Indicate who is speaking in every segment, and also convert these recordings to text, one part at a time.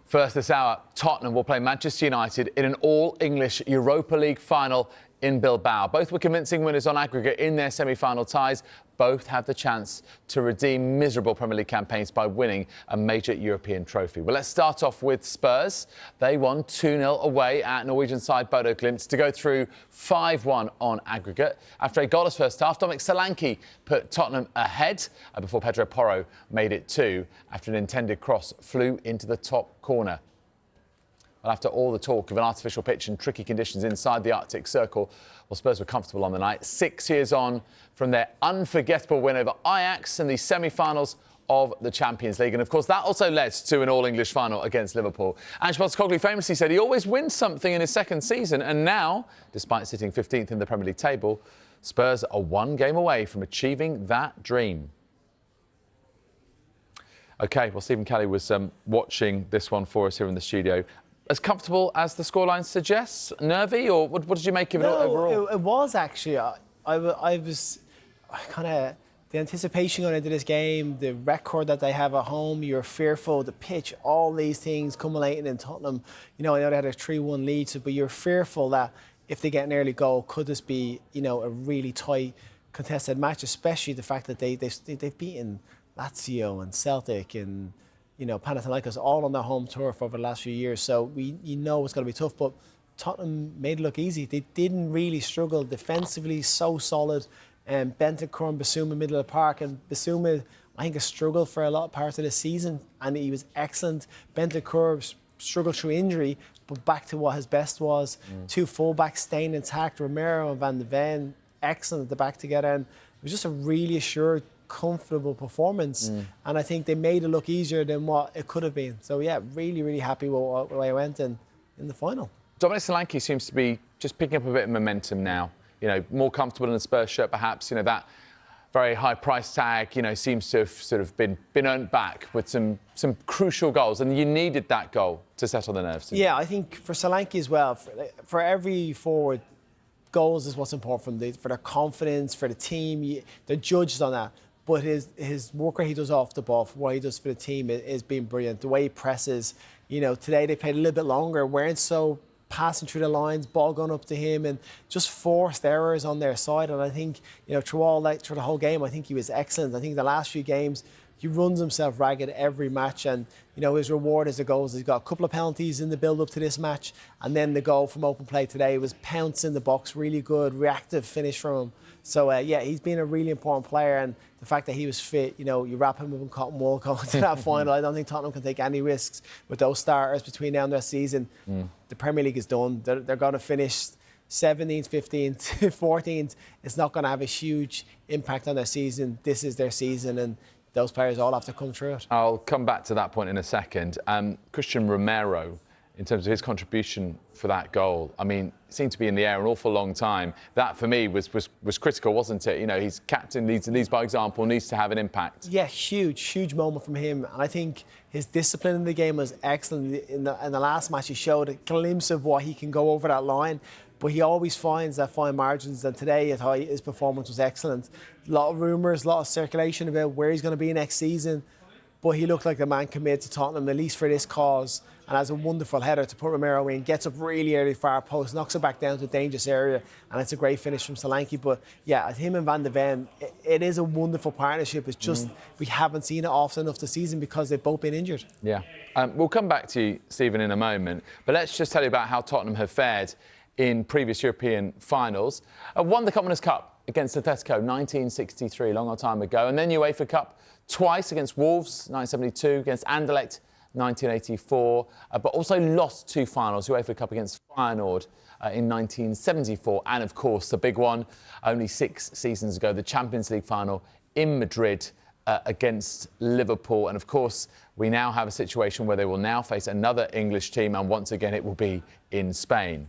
Speaker 1: First this hour, Tottenham will play Manchester United in an all-English Europa League final in Bilbao. Both were convincing winners on aggregate in their semi-final ties. Both have the chance to redeem miserable Premier League campaigns by winning a major European trophy. Well, let's start off with Spurs. They won 2-0 away at Norwegian side Bodo Glimt to go through 5-1 on aggregate. After a goalless first half, Solanke put Tottenham ahead before Pedro Porro made it 2 after an intended cross flew into the top corner. Well, after all the talk of an artificial pitch and tricky conditions inside the Arctic Circle, well, Spurs were comfortable on the night. 6 years on from their unforgettable win over Ajax in the semi-finals of the Champions League. And, of course, that also led to an all-English final against Liverpool. Ange Postecoglou famously said he always wins something in his second season. And now, despite sitting 15th in the Premier League table, Spurs are one game away from achieving that dream. OK, well, Stephen Kelly was watching this one for us here in the studio. As comfortable as the scoreline suggests? Nervy, or what did you make of it overall?
Speaker 2: It was actually. I was kind of the anticipation going into this game, the record that they have at home. You're fearful, the pitch, all these things culminating in Tottenham. You know, I know they had a 3-1 lead, but you're fearful that if they get an early goal, could this be, you know, a really tight contested match? Especially the fact that they've beaten Lazio and Celtic and, you know, Panathinaikos all on their home turf over the last few years. So you know it's going to be tough, but Tottenham made it look easy. They didn't really struggle defensively, so solid. And Bentancur and Bissouma middle of the park. And Bissouma, I think, has struggled for a lot of parts of the season, and he was excellent. Bentancur struggled through injury, but back to what his best was. Two fullbacks staying intact, Romero and Van de Ven, excellent at the back together. And it was just a really assured, comfortable performance, and I think they made it look easier than what it could have been. So yeah, really, really happy with the way I went in the final.
Speaker 1: Dominic Solanke seems to be just picking up a bit of momentum now. You know, more comfortable in the Spurs shirt, perhaps. You know, that very high price tag, you know, seems to have sort of been earned back with some crucial goals, and you needed that goal to settle the nerves.
Speaker 2: Yeah, I think for Solanke as well, for every forward, goals is what's important for their confidence, for the team. They're judged on that. But his work rate he does off the ball, for what he does for the team, is being brilliant. The way he presses, you know, today they played a little bit longer, weren't so passing through the lines, ball going up to him, and just forced errors on their side. And I think, you know, through the whole game, I think he was excellent. I think the last few games, he runs himself ragged every match, and, you know, his reward is the goals. He's got a couple of penalties in the build-up to this match, and then the goal from open play today was pounce in the box, really good, reactive finish from him. So, yeah, he's been a really important player, and the fact that he was fit, you know, you wrap him up in cotton wool going to that final. I don't think Tottenham can take any risks with those starters between now and their season. The Premier League is done. They're going to finish 17th, 15th, 14th. It's not going to have a huge impact on their season. This is their season, and those players all have to come through it.
Speaker 1: I'll come back to that point in a second. Christian Romero, in terms of his contribution for that goal, I mean, seemed to be in the air an awful long time. That, for me, was critical, wasn't it? You know, he's captain, leads by example, needs to have an impact.
Speaker 2: Yeah, huge moment from him. And I think his discipline in the game was excellent. In the last match, he showed a glimpse of what he can go over that line. But he always finds that fine margins, and today I thought his performance was excellent. A lot of rumours, a lot of circulation about where he's going to be next season. But he looked like the man committed to Tottenham, at least for this cause, and has a wonderful header to put Romero in, gets up really early far post, knocks it back down to a dangerous area, and it's a great finish from Solanke. But yeah, him and Van de Ven, it is a wonderful partnership. It's just we haven't seen it often enough this season because they've both been injured.
Speaker 1: Yeah. We'll come back to you, Stephen, in a moment, but let's just tell you about how Tottenham have fared in previous European finals. Won the Commonwealth Cup against Atletico 1963, a long time ago, and then UEFA Cup twice against Wolves 1972, against Anderlecht 1984, but also lost two finals, UEFA Cup against Feyenoord in 1974, and of course the big one only 6 seasons ago, the Champions League final in Madrid against Liverpool. And of course we now have a situation where they will now face another English team, and once again it will be in Spain.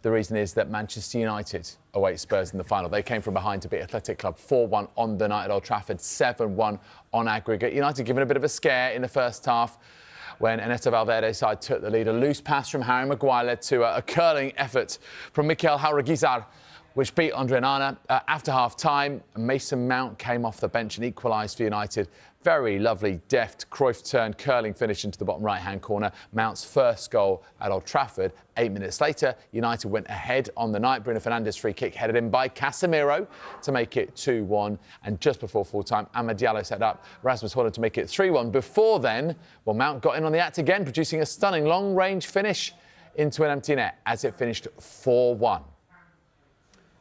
Speaker 1: The reason is that Manchester United await Spurs in the final. They came from behind to beat Athletic Club 4-1 on the night at Old Trafford, 7-1 on aggregate. United given a bit of a scare in the first half when Ernesto Valverde's side took the lead. A loose pass from Harry Maguire led to a curling effort from Mikel Jauregui, which beat Andre Onana. After half-time, Mason Mount came off the bench and equalised for United. Very lovely, deft, Cruyff turn, curling finish into the bottom right-hand corner. Mount's first goal at Old Trafford. 8 minutes later, United went ahead on the night. Bruno Fernandes' free kick headed in by Casemiro to make it 2-1. And just before full-time, Amad Diallo set up Rasmus Højlund to make it 3-1. Before then, well, Mount got in on the act again, producing a stunning long-range finish into an empty net as it finished 4-1.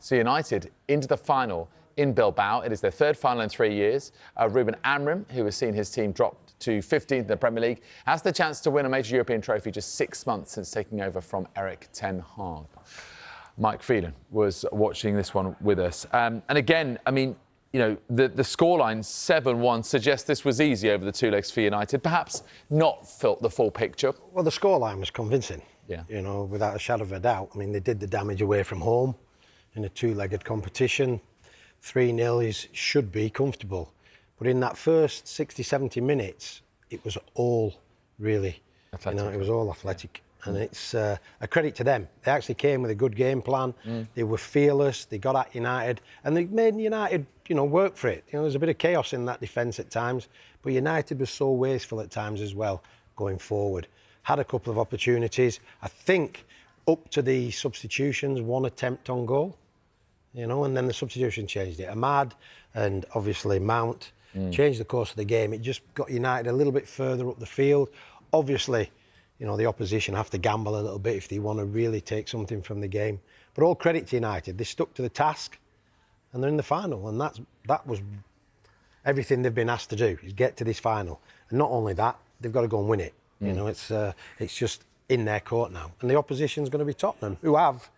Speaker 1: So United into the final in Bilbao. It is their third final in 3 years. Ruben Amorim, who has seen his team dropped to 15th in the Premier League, has the chance to win a major European trophy just 6 months since taking over from Erik ten Hag. Mike Phelan was watching this one with us. And again, I mean, you know, the scoreline 7-1 suggests this was easy over the two legs for United. Perhaps not the full picture.
Speaker 3: Well, the scoreline was convincing.
Speaker 1: Yeah.
Speaker 3: You know, without a shadow of a doubt. I mean, they did the damage away from home in a two-legged competition. 3-0 should be comfortable. But in that first 60, 70 minutes, it was all really, athletic. You know, it was all athletic. And it's a credit to them. They actually came with a good game plan. They were fearless. They got at United. And they made United, you know, work for it. You know, there was a bit of chaos in that defence at times. But United was so wasteful at times as well, going forward. Had a couple of opportunities. I think up to the substitutions, one attempt on goal. You know, and then the substitution changed it. Amad and obviously Mount changed the course of the game. It just got United a little bit further up the field. Obviously, you know, the opposition have to gamble a little bit if they want to really take something from the game. But all credit to United. They stuck to the task and they're in the final. And that was everything they've been asked to do, is get to this final. And not only that, they've got to go and win it. You know, it's just in their court now. And the opposition's going to be Tottenham, who have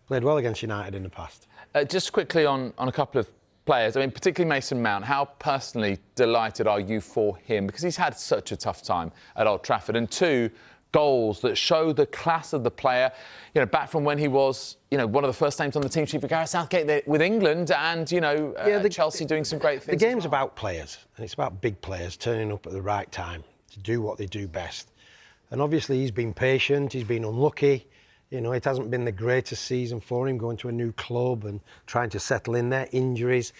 Speaker 3: played well against United in the past.
Speaker 1: Just quickly on a couple of players, I mean, particularly Mason Mount, how personally delighted are you for him? Because he's had such a tough time at Old Trafford. And two, goals that show the class of the player, you know, back from when he was, you know, one of the first names on the team sheet for Gareth Southgate there with England and, you know, Chelsea doing some great things.
Speaker 3: The game's about players, and it's about big players turning up at the right time to do what they do best. And obviously he's been patient, he's been unlucky. You know, it hasn't been the greatest season for him, going to a new club and trying to settle in there, injuries.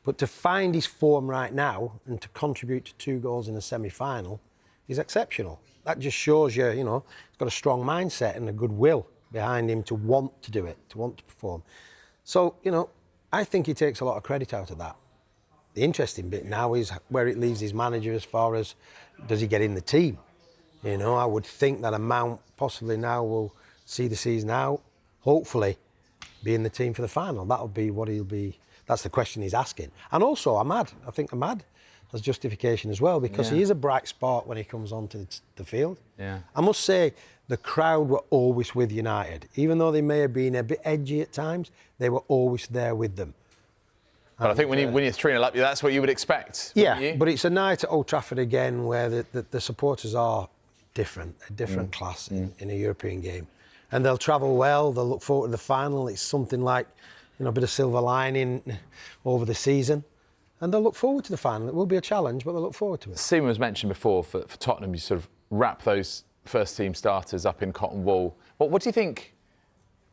Speaker 3: But to find his form right now and to contribute to 2 goals in a semi-final is exceptional. That just shows you, you know, he's got a strong mindset and a good will behind him to want to do it, to want to perform. So, you know, I think he takes a lot of credit out of that. The interesting bit now is where it leaves his manager as far as, does he get in the team? You know, I would think that Mount possibly now will see the season out, hopefully be in the team for the final. That'll be what he'll be. That's the question he's asking. And also Amad. I think Amad has justification as well, because he is a bright spot when he comes onto the field. Yeah. I must say, the crowd were always with United. Even though they may have been a bit edgy at times, they were always there with them.
Speaker 1: But I think when you're 3-0 up, that's what you would expect.
Speaker 3: Yeah, but it's a night at Old Trafford again where the supporters are different, a different class in a European game. And they'll travel well, they'll look forward to the final. It's something like, you know, a bit of silver lining over the season. And they'll look forward to the final. It will be a challenge, but they'll look forward to it.
Speaker 1: Seaman was mentioned before, for Tottenham, you sort of wrap those first-team starters up in cotton wool. What do you think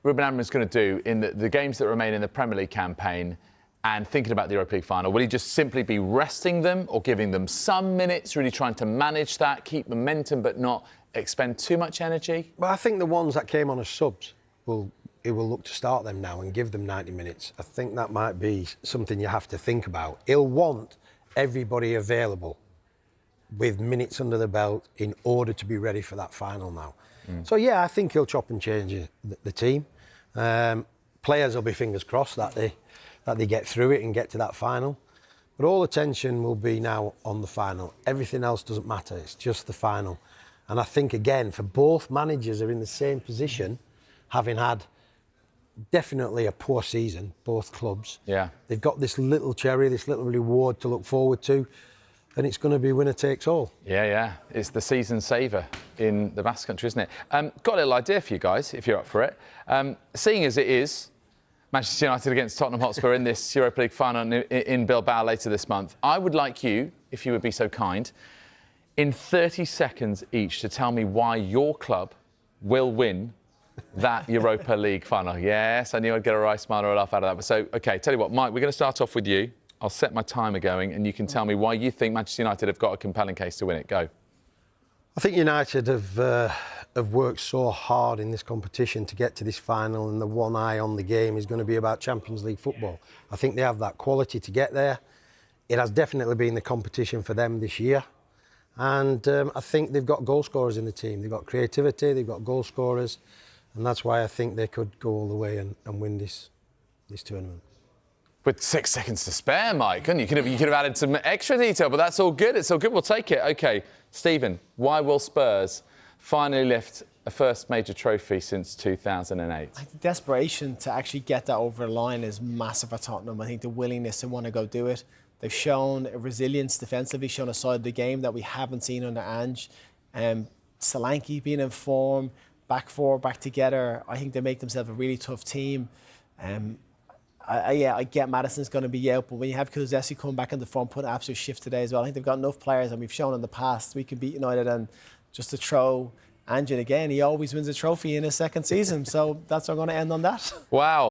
Speaker 1: Ruben Amorim is going to do in the games that remain in the Premier League campaign and thinking about the Europa League final? Will he just simply be resting them or giving them some minutes, really trying to manage that, keep momentum but not expend too much energy?
Speaker 3: Well, I think the ones that came on as subs, he will look to start them now and give them 90 minutes. I think that might be something you have to think about. He'll want everybody available with minutes under the belt in order to be ready for that final now. So, yeah, I think he'll chop and change the team. Players will be fingers crossed that they get through it and get to that final. But all attention will be now on the final. Everything else doesn't matter. It's just the final. And I think, again, for both managers are in the same position, having had definitely a poor season, both clubs.
Speaker 1: Yeah.
Speaker 3: They've got this little cherry, this little reward to look forward to, and it's going to be winner takes all.
Speaker 1: Yeah. It's the season saver in the Basque Country, isn't it? Got a little idea for you guys, if you're up for it. Seeing as it is Manchester United against Tottenham Hotspur in this Europa League final in Bilbao later this month, I would like you, if you would be so kind, in 30 seconds each to tell me why your club will win that Europa League final. Yes, I knew I'd get a right smile or a laugh out of that. So, OK, tell you what, Mike, we're going to start off with you. I'll set my timer going, and you can tell me why you think Manchester United have got a compelling case to win it. Go.
Speaker 3: I think United have worked so hard in this competition to get to this final, and the one eye on the game is going to be about Champions League football. I think they have that quality to get there. It has definitely been the competition for them this year. And I think they've got goal scorers in the team. They've got creativity, they've got goal scorers, and that's why I think they could go all the way and win this tournament.
Speaker 1: With 6 seconds to spare, Mike, couldn't you? You could have added some extra detail, but that's all good. It's all good. We'll take it. OK, Stephen, why will Spurs finally lift a first major trophy since 2008?
Speaker 2: The desperation to actually get that over the line is massive at Tottenham. I think the willingness to want to go do it. They've shown a resilience defensively, shown a side of the game that we haven't seen under Ange. Solanke being in form, back four, back together. I think they make themselves a really tough team. I get Maddison's going to be out, but when you have Kulusevski coming back in the front, put an absolute shift today as well. I think they've got enough players, and we've shown in the past we can beat United. And just to throw Ange again, he always wins a trophy in his second season. So that's why I'm going to end on that.
Speaker 1: Wow.